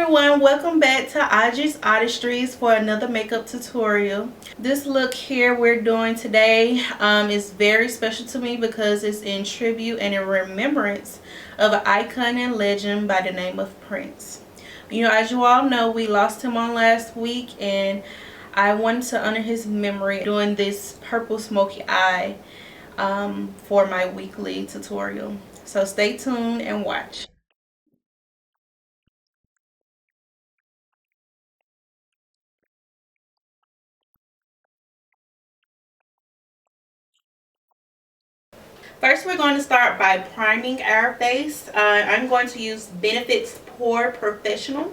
everyone, welcome back to Audrey's Artistries for another makeup tutorial. This look here we're doing today is very special to me because it's in tribute and in remembrance of an icon and legend by the name of Prince. You know, as you all know, we lost him on last week, and I wanted to honor his memory doing this Purple Smokey Eye for my weekly tutorial. So stay tuned and watch. First, we're going to start by priming our face. I'm going to use Benefit's Porefessional.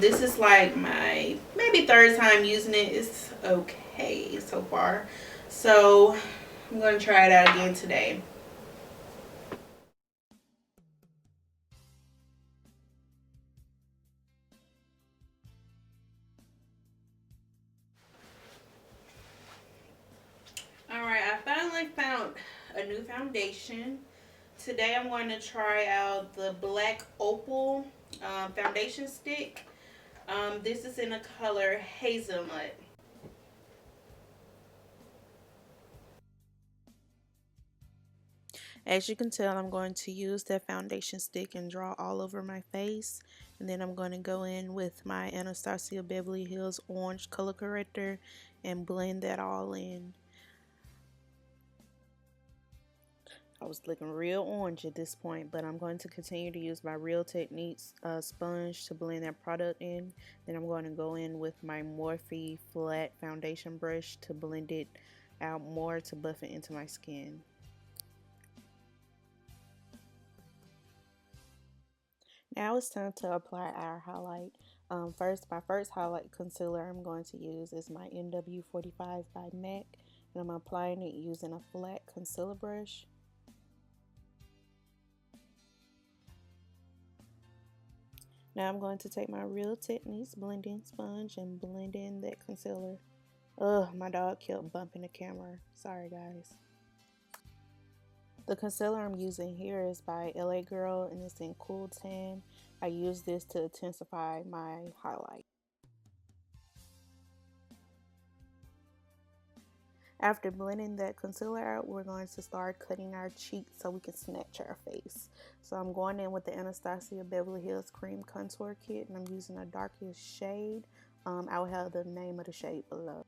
This is like my maybe third time using it. It's okay so far. So I'm going to try it out again today. Alright, I finally found a new foundation. Today I'm going to try out the black Opal foundation stick. This is in the color Hazelnut. As you can tell, I'm going to use that foundation stick and draw all over my face. And then I'm going to go in with my Anastasia Beverly Hills orange color corrector and blend that all in. I was looking real orange at this point, but I'm going to continue to use my Real Techniques sponge to blend that product in. Then I'm going to go in with my Morphe flat foundation brush to blend it out more to buff it into my skin. Now it's time to apply our highlight. My first highlight concealer I'm going to use is my NW45 by MAC, and I'm applying it using a flat concealer brush. Now I'm going to take my Real Techniques blending sponge and blend in that concealer. Ugh, my dog kept bumping the camera. Sorry, guys. The concealer I'm using here is by LA Girl, and it's in Cool Tan. I use this to intensify my highlight. After blending that concealer out, we're going to start cutting our cheeks so we can snatch our face. So I'm going in with the Anastasia Beverly Hills Cream Contour Kit, and I'm using a darkest shade. I will have the name of the shade below.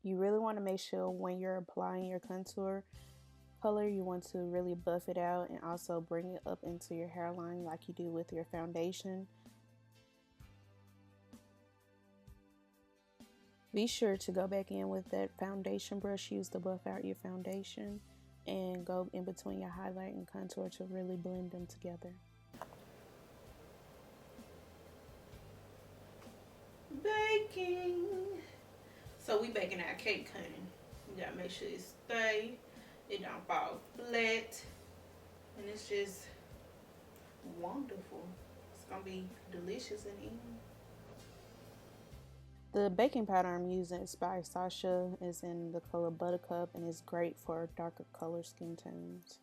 You really want to make sure when you're applying your contour color, you want to really buff it out and also bring it up into your hairline like you do with your foundation. Be sure to go back in with that foundation brush used to buff out your foundation, and go in between your highlight and contour to really blend them together. Baking. So we baking our cake, honey. You gotta make sure it don't fall flat, and it's just wonderful. It's gonna be delicious in the end. The baking powder I'm using is by Sacha. It's in the color Buttercup, and it's great for darker color skin tones.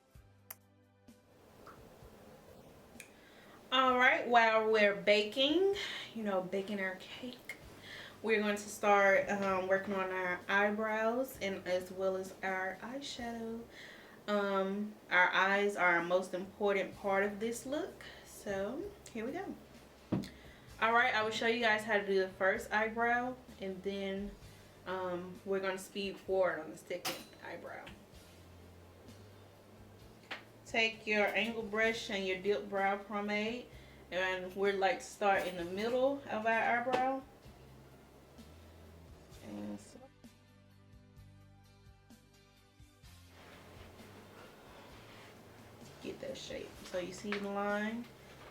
Alright, while we're baking, baking our cake, we're going to start working on our eyebrows and as well as our eyeshadow. Our eyes are our most important part of this look, so here we go. Alright, I will show you guys how to do the first eyebrow, and then we're going to speed forward on the second eyebrow. Take your angle brush and your Dipbrow pomade, and we'd like to start in the middle of our eyebrow. And so get that shape. So you see the line?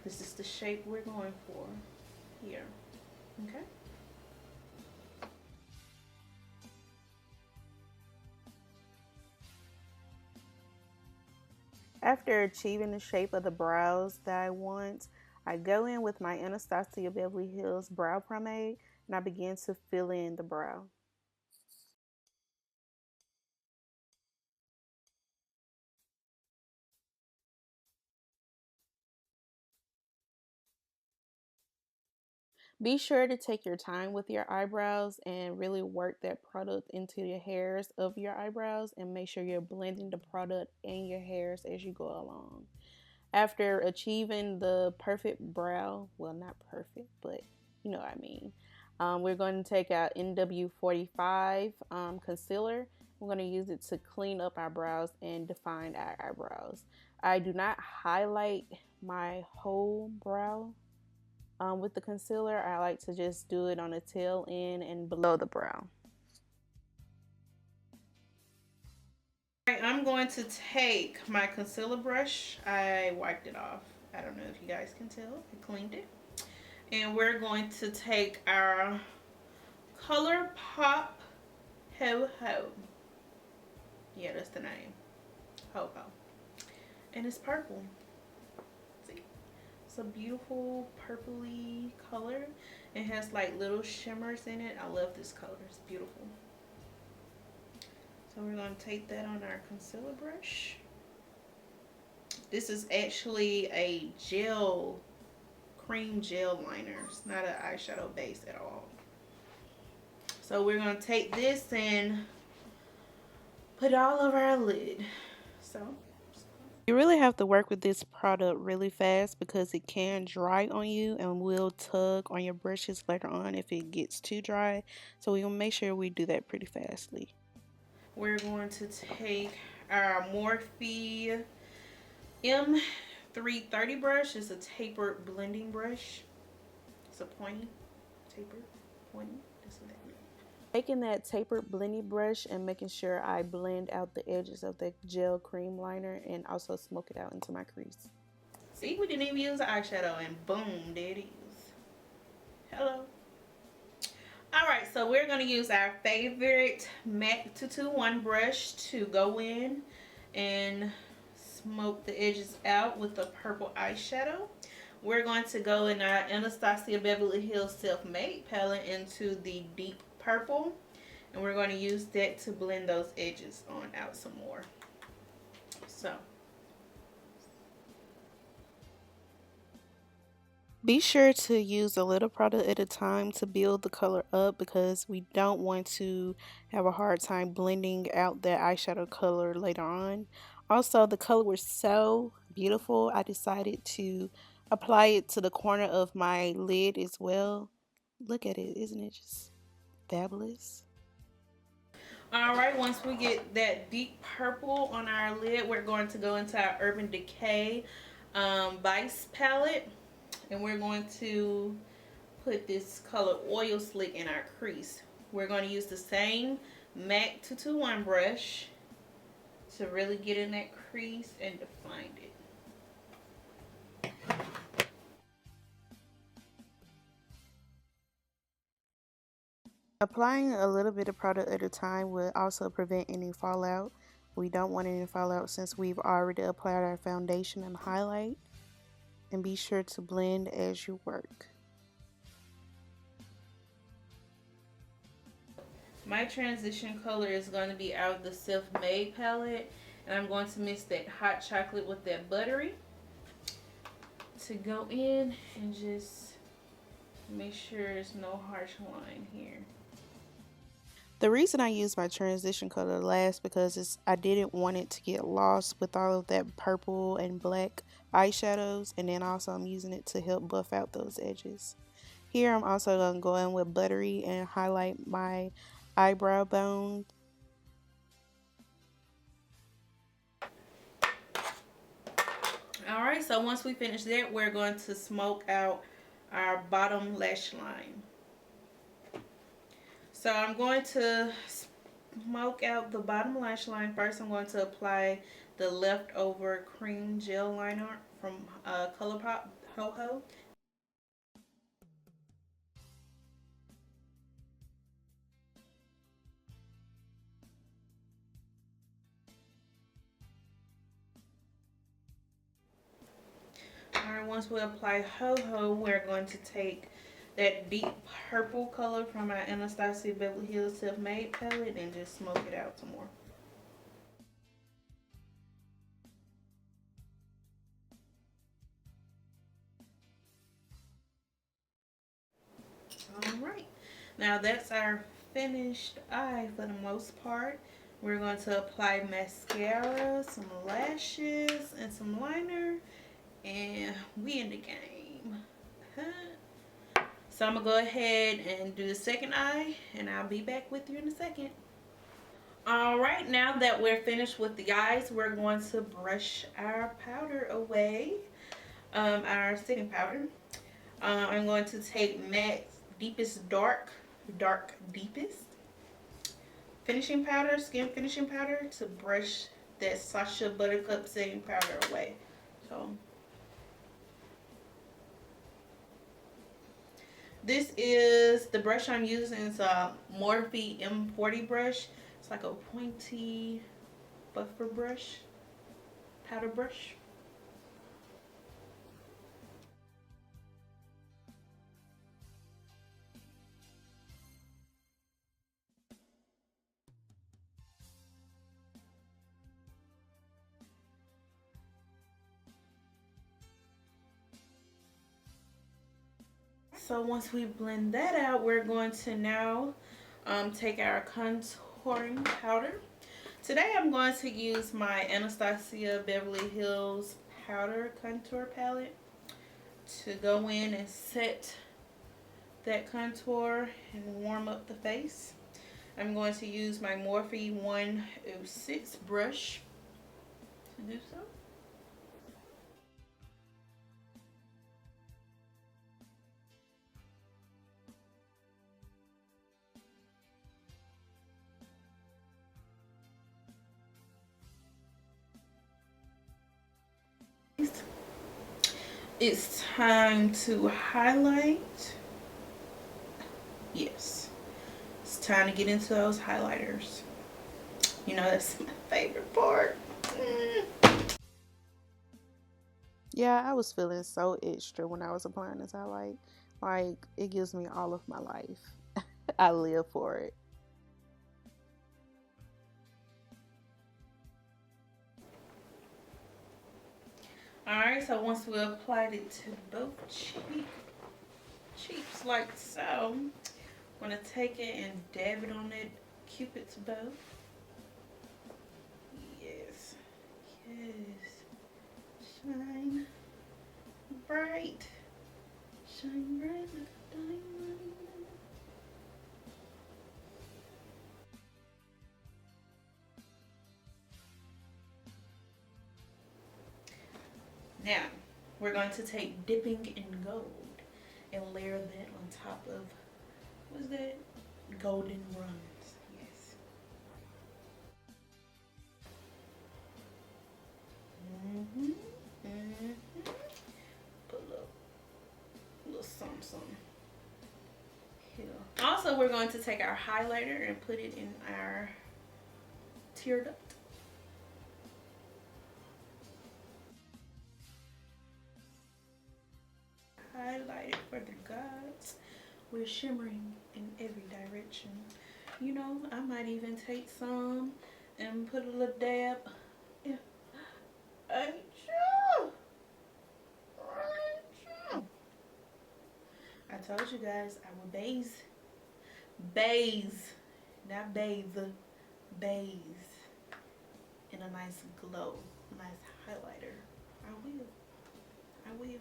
This is the shape we're going for here. Okay? After achieving the shape of the brows that I want, I go in with my Anastasia Beverly Hills Brow Promade, and I begin to fill in the brow. Be sure to take your time with your eyebrows and really work that product into the hairs of your eyebrows, and make sure you're blending the product in your hairs as you go along. After achieving the perfect brow, well, not perfect, but you know what I mean, we're going to take out NW45 Concealer. We're going to use it to clean up our brows and define our eyebrows. I do not highlight my whole brow with the concealer. I like to just do it on the tail end and below the brow. Alright, I'm going to take my concealer brush. I wiped it off. I don't know if you guys can tell. I cleaned it. And we're going to take our ColourPop Ho Ho. Yeah, that's the name. Ho Ho. And it's purple. See? It's a beautiful purpley color. It has like little shimmers in it. I love this color. It's beautiful. So we're going to take that on our concealer brush. This is actually a gel, cream gel liner. It's not an eyeshadow base at all. So we're going to take this and put it all over our lid. So you really have to work with this product really fast because it can dry on you and will tug on your brushes later on if it gets too dry. So we're going to make sure we do that pretty fastly. We're going to take our Morphe M330 brush. It's a tapered blending brush. It's a pointy, tapered, pointy. That's what that means. Taking that tapered blending brush and making sure I blend out the edges of the gel cream liner and also smoke it out into my crease. See, we didn't even use the eyeshadow and boom, there it is. Hello. Alright, so we're going to use our favorite MAC 221 brush to go in and smoke the edges out with the purple eyeshadow. We're going to go in our Anastasia Beverly Hills Self-Made palette into the deep purple, and we're going to use that to blend those edges on out some more. So be sure to use a little product at a time to build the color up because we don't want to have a hard time blending out that eyeshadow color later on. Also, the color was so beautiful, I decided to apply it to the corner of my lid as well. Look at it, isn't it just fabulous? Alright, once we get that deep purple on our lid, we're going to go into our Urban Decay Vice palette. And we're going to put this color Oil Slick in our crease. We're going to use the same MAC 221 brush to really get in that crease and define it. Applying a little bit of product at a time will also prevent any fallout. We don't want any fallout since we've already applied our foundation and highlight. And be sure to blend as you work. My transition color is going to be out of the Self-Made palette, and I'm going to mix that hot chocolate with that buttery to go in and just make sure there's no harsh line here. The reason I use my transition color last because I didn't want it to get lost with all of that purple and black eyeshadows, and then also I'm using it to help buff out those edges. Here I'm also going to go in with buttery and highlight my eyebrow bone. Alright, so once we finish that, we're going to smoke out our bottom lash line. So I'm going to smoke out the bottom lash line first. I'm going to apply the leftover cream gel liner from ColourPop Ho Ho. Alright, once we apply Ho Ho, we're going to take that deep purple color from my Anastasia Beverly Hills Self-Made palette and just smoke it out some more. Alright, now that's our finished eye for the most part. We're going to apply mascara, some lashes, and some liner, and we in the game. So I'm going to go ahead and do the second eye, and I'll be back with you in a second. Alright, now that we're finished with the eyes, we're going to brush our powder away, our setting powder. I'm going to take MAC's Deepest Dark Deepest finishing powder, skin finishing powder, to brush that Sacha Buttercup setting powder away. So this is the brush I'm using. It's a Morphe M40 brush. It's like a pointy buffer brush, powder brush. So once we blend that out, we're going to now take our contouring powder. Today I'm going to use my Anastasia Beverly Hills powder contour palette to go in and set that contour and warm up the face. I'm going to use my Morphe 106 brush to do so. It's time to highlight. Yes, it's time to get into those highlighters. You know, that's my favorite part. Yeah, I was feeling so extra when I was applying this highlight. Like, it gives me all of my life. I live for it. Alright, so once we applied it to both cheeks like so, I'm going to take it and dab it on that Cupid's bow. Yes. Yes. Shine bright. Shine bright like a diamond. Now, we're going to take Dipping in Gold and layer that on top of, what is that? Golden Runs. Yes. Put a little something here. Also, we're going to take our highlighter and put it in our tear duct. Highlighted for the gods. We're shimmering in every direction. You know, I might even take some and put a little dab. Yeah. I told you guys I would bathe, not bathe, bathe in a nice glow, nice highlighter. I will.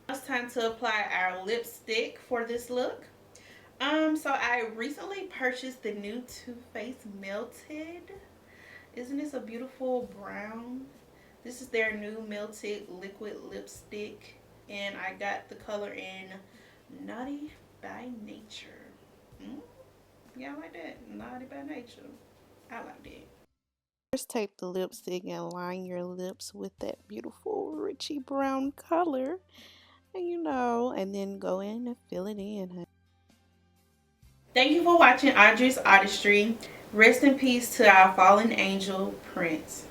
It's time to apply our lipstick for this look. So I recently purchased the new Too Faced Melted. Isn't this a beautiful brown? This is their new Melted liquid lipstick, and I got the color in Naughty by Nature. Yeah, I like that. Naughty by Nature. I like it. First, take the lipstick and line your lips with that beautiful richy brown color. And you know, and then go in and fill it in. Thank you for watching Audrey's Artistry. Rest in peace to our fallen angel, Prince.